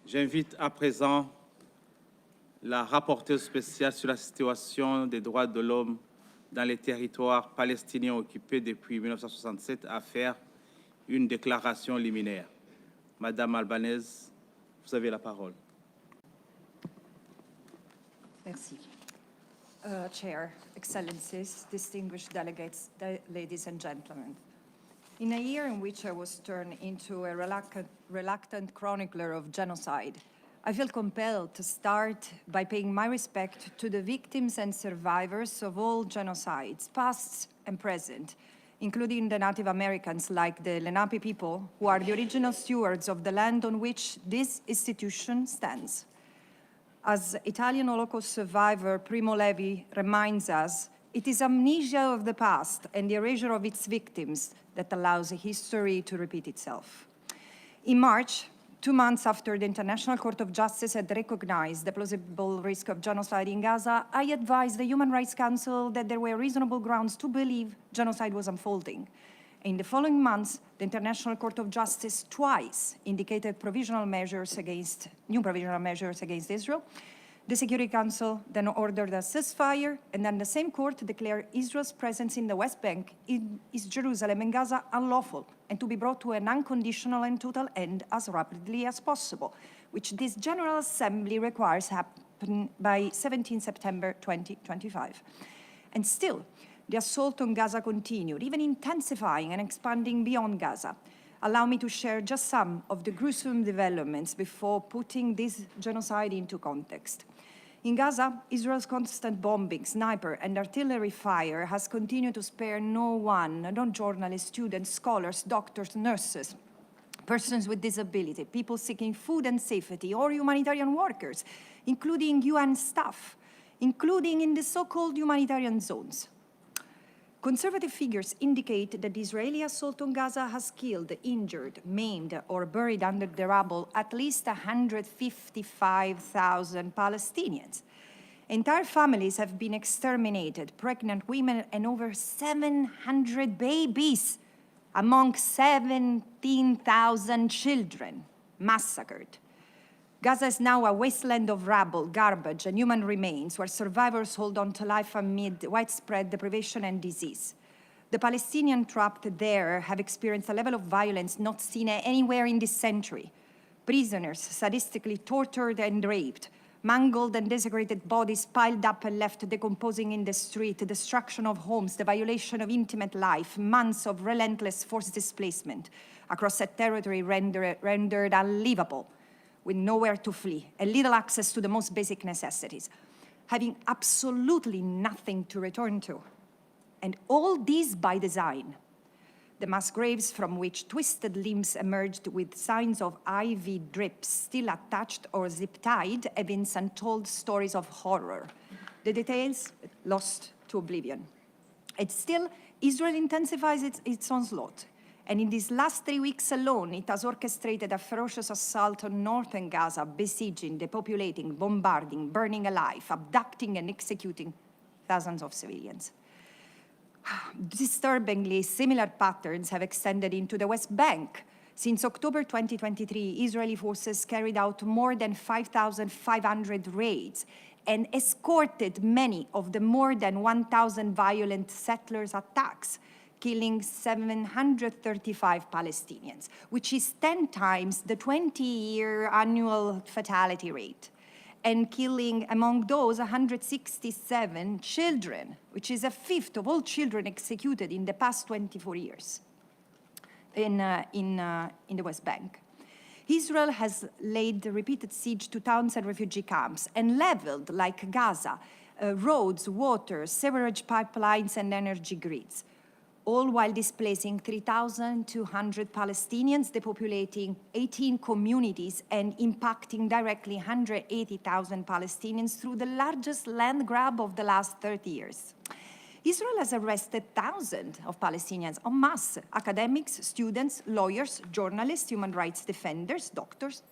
J'invite à présent la rapporteure spéciale sur la situation des droits de l'homme dans les territoires palestiniens occupés depuis 1967 à faire une déclaration liminaire. Madame Albanese, vous avez la parole. Merci. Chair, Excellencies, distinguished delegates, ladies and gentlemen. In a year in which I was turned into a reluctant chronicler of genocide, I feel compelled to start by paying my respect to the victims and survivors of all genocides, past and present, including the Native Americans like the Lenape people, who are the original stewards of the land on which this institution stands. As Italian Holocaust survivor Primo Levi reminds us, it is amnesia of the past and the erasure of its victims that allows history to repeat itself. In March, 2 months after the International Court of Justice had recognized the plausible risk of genocide in Gaza, I advised the Human Rights Council that there were reasonable grounds to believe genocide was unfolding. In the following months, the International Court of Justice twice indicated new provisional measures against Israel. The Security Council then ordered a ceasefire, and then the same court declared Israel's presence in the West Bank, in East Jerusalem and Gaza unlawful, and to be brought to an unconditional and total end as rapidly as possible, which this General Assembly requires happen by 17 September 2025. And still, the assault on Gaza continued, even intensifying and expanding beyond Gaza. Allow me to share just some of the gruesome developments before putting this genocide into context. In Gaza, Israel's constant bombing, sniper, and artillery fire has continued to spare no one, no journalists, students, scholars, doctors, nurses, persons with disability, people seeking food and safety, or humanitarian workers, including UN staff, including in the so-called humanitarian zones. Conservative figures indicate that the Israeli assault on Gaza has killed, injured, maimed, or buried under the rubble at least 155,000 Palestinians. Entire families have been exterminated, pregnant women and over 700 babies, among 17,000 children massacred. Gaza is now a wasteland of rubble, garbage, and human remains where survivors hold on to life amid widespread deprivation and disease. The Palestinians trapped there have experienced a level of violence not seen anywhere in this century. Prisoners sadistically tortured and raped, mangled and desecrated bodies piled up and left decomposing in the street, the destruction of homes, the violation of intimate life, months of relentless forced displacement across a territory rendered unlivable, with nowhere to flee, and little access to the most basic necessities, having absolutely nothing to return to. And all this by design. The mass graves from which twisted limbs emerged with signs of IV drips still attached or zip-tied have been untold stories of horror. The details lost to oblivion. And still, Israel intensifies its onslaught. And in these last 3 weeks alone, it has orchestrated a ferocious assault on northern Gaza, besieging, depopulating, bombarding, burning alive, abducting and executing thousands of civilians. Disturbingly, similar patterns have extended into the West Bank. Since October 2023, Israeli forces carried out more than 5,500 raids and escorted many of the more than 1,000 violent settlers' attacks, killing 735 Palestinians, which is 10 times the 20-year annual fatality rate, and killing among those 167 children, which is a fifth of all children executed in the past 24 years in the West Bank. Israel has laid repeated siege to towns and refugee camps and leveled, like Gaza, roads, water, sewerage pipelines, and energy grids, all while displacing 3,200 Palestinians, depopulating 18 communities, and impacting directly 180,000 Palestinians through the largest land grab of the last 30 years. Israel has arrested thousands of Palestinians en masse, academics, students, lawyers, journalists, human rights defenders, doctors,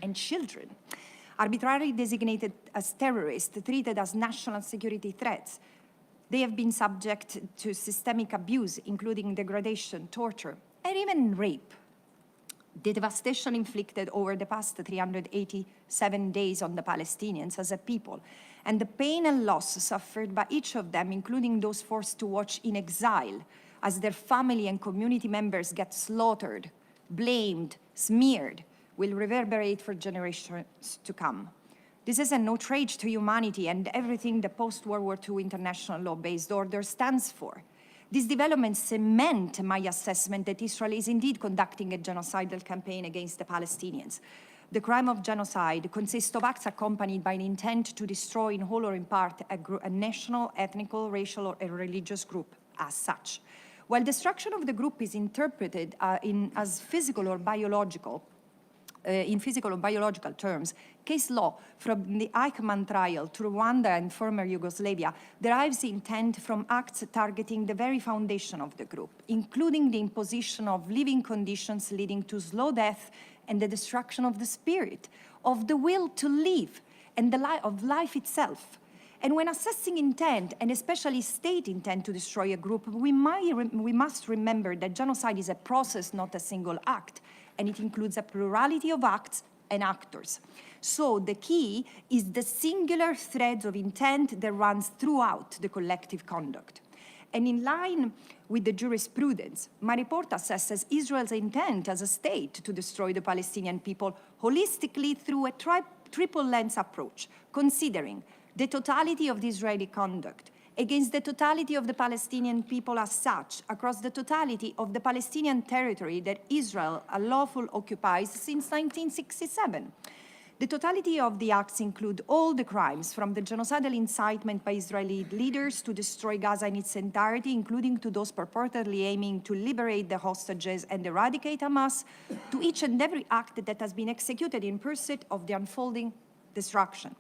and children. Arbitrarily designated as terrorists, treated as national security threats, they have been subject to systemic abuse, including degradation, torture, and even rape. The devastation inflicted over the past 387 days on the Palestinians as a people, and the pain and loss suffered by each of them, including those forced to watch in exile as their family and community members get slaughtered, blamed, smeared, will reverberate for generations to come. This is an outrage to humanity and everything the post-World War II international law-based order stands for. These developments cement my assessment that Israel is indeed conducting a genocidal campaign against the Palestinians. The crime of genocide consists of acts accompanied by an intent to destroy in whole or in part a national, ethnical, racial, or a religious group as such. While destruction of the group is interpreted as physical or biological, in physical or biological terms, case law from the Eichmann trial to Rwanda and former Yugoslavia derives intent from acts targeting the very foundation of the group, including the imposition of living conditions leading to slow death and the destruction of the spirit, of the will to live, and of life itself. And when assessing intent, and especially state intent to destroy a group, we must remember that genocide is a process, not a single act, and it includes a plurality of acts and actors. So the key is the singular thread of intent that runs throughout the collective conduct. And in line with the jurisprudence, my report assesses Israel's intent as a state to destroy the Palestinian people holistically through a triple lens approach, considering the totality of the Israeli conduct against the totality of the Palestinian people as such, across the totality of the Palestinian territory that Israel unlawfully occupies since 1967. The totality of the acts include all the crimes, from the genocidal incitement by Israeli leaders to destroy Gaza in its entirety, including to those purportedly aiming to liberate the hostages and eradicate Hamas, to each and every act that has been executed in pursuit of the unfolding destruction.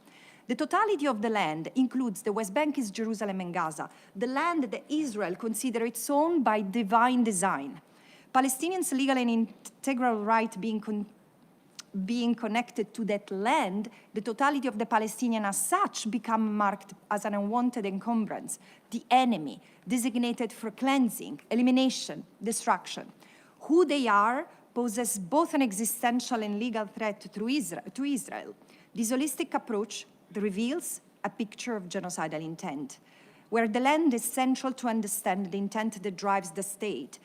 The totality of the land includes the West Bank, is Jerusalem and Gaza, the land that Israel considers its own by divine design. Palestinians' legal and integral right being connected to that land, the totality of the Palestinian as such become marked as an unwanted encumbrance, the enemy, designated for cleansing, elimination, destruction. Who they are poses both an existential and legal threat to Israel. This holistic approach reveals a picture of genocidal intent, where the land is central to understand the intent that drives the state.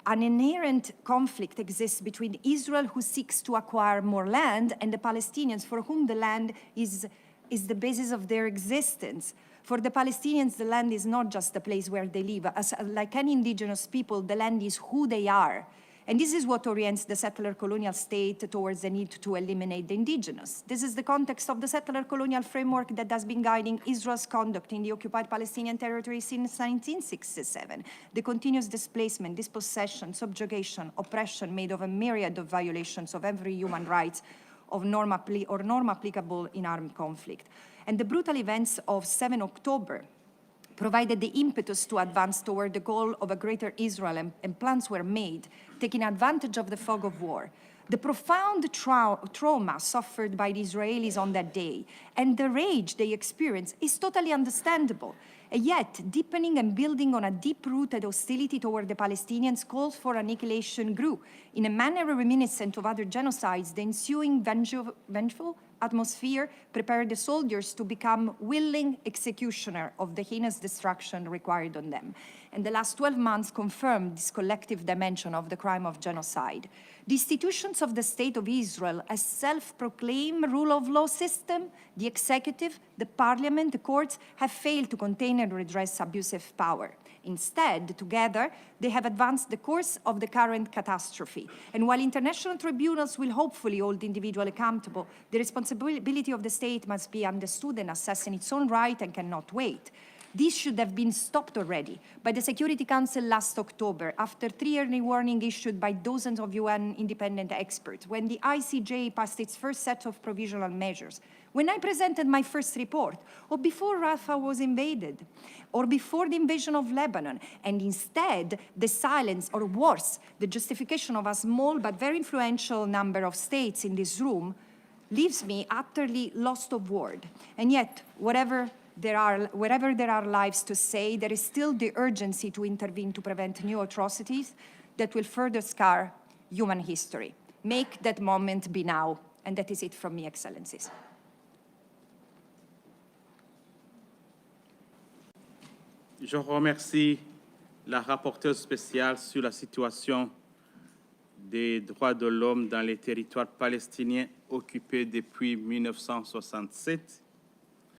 An inherent conflict exists between Israel, who seeks to acquire more land, and the Palestinians, for whom the land is the basis of their existence. For the Palestinians, the land is not just a place where they live. Like any indigenous people, the land is who they are. And this is what orients the settler colonial state towards the need to eliminate the indigenous. This is the context of the settler colonial framework that has been guiding Israel's conduct in the occupied Palestinian territory since 1967. The continuous displacement, dispossession, subjugation, oppression made of a myriad of violations of every human right of norm applicable in armed conflict. And the brutal events of 7 October provided the impetus to advance toward the goal of a greater Israel, and plans were made, taking advantage of the fog of war. The profound trauma suffered by the Israelis on that day and the rage they experienced is totally understandable. And yet, deepening and building on a deep-rooted hostility toward the Palestinians calls for annihilation grew. In a manner reminiscent of other genocides, the ensuing vengeful atmosphere prepared the soldiers to become willing executioner of the heinous destruction required on them. And the last 12 months confirmed this collective dimension of the crime of genocide. The institutions of the State of Israel, a self-proclaimed rule of law system, the executive, the parliament, the courts, have failed to contain and redress abusive power. Instead, together, they have advanced the course of the current catastrophe. And while international tribunals will hopefully hold individuals accountable, the responsibility of the state must be understood and assessed in its own right and cannot wait. This should have been stopped already by the Security Council last October, after 3 early warnings issued by dozens of UN independent experts, when the ICJ passed its first set of provisional measures, when I presented my first report, or before Rafah was invaded, or before the invasion of Lebanon, and instead the silence, or worse, the justification of a small but very influential number of states in this room, leaves me utterly lost of word. And yet, wherever there are lives to say, there is still the urgency to intervene to prevent new atrocities that will further scar human history. Make that moment be now. And that is it from me, Excellencies. Je remercie la rapporteure spéciale sur la situation des droits de l'homme dans les territoires palestiniens occupés depuis 1967.